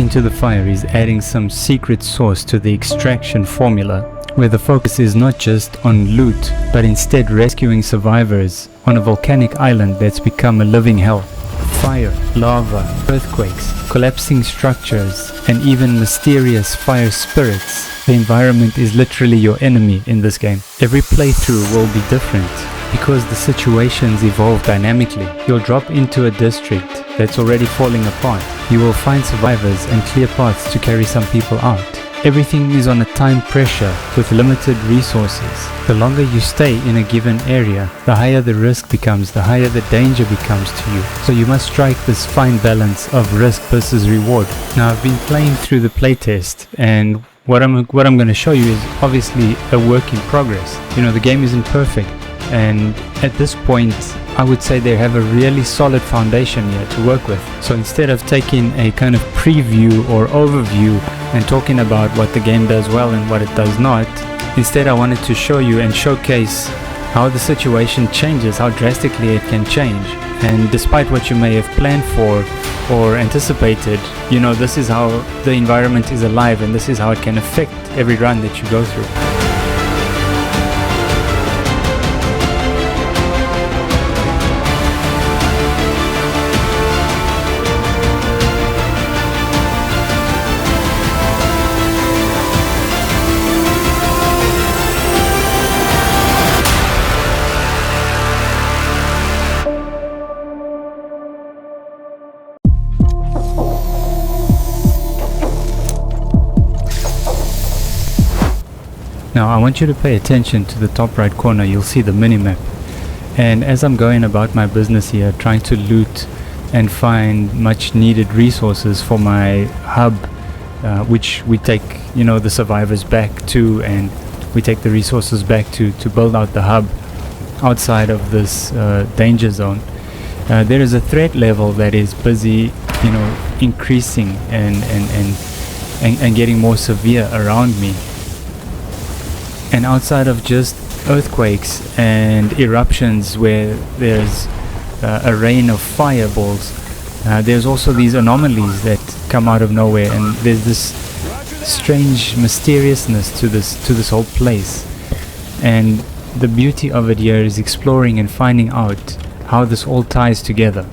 Into the Fire is adding some secret sauce to the extraction formula, where the focus is not just on loot, but instead rescuing survivors on a volcanic island that's become a living hell. Fire, lava, earthquakes, collapsing structures, and even mysterious fire spirits. The environment is literally your enemy in this game. Every playthrough will be different because the situations evolve dynamically. You'll drop into a district that's already falling apart. You will find survivors and clear paths to carry some people out. Everything is on a time pressure with limited resources. The longer you stay in a given area, the higher the risk becomes, the higher the danger becomes to you. So you must strike this fine balance of risk versus reward. Now I've been playing through the playtest, and what I'm going to show you is obviously a work in progress. You know, the game isn't perfect, and at this point I would say they have a really solid foundation here to work with. So instead of taking a kind of preview or overview and talking about what the game does well and what it does not, instead I wanted to show you and showcase how the situation changes, how drastically it can change. And despite what you may have planned for or anticipated, you know, this is how the environment is alive, and this is how it can affect every run that you go through. Now I want you to pay attention to the top right corner. You'll see the minimap, and as I'm going about my business here, trying to loot and find much needed resources for my hub, which we take, you know, the survivors back to, and we take the resources back to build out the hub outside of this danger zone. There is a threat level that is busy, you know, increasing and getting more severe around me. And outside of just earthquakes and eruptions where there's a rain of fireballs, there's also these anomalies that come out of nowhere, and there's this strange mysteriousness to this whole place. And the beauty of it here is exploring and finding out how this all ties together.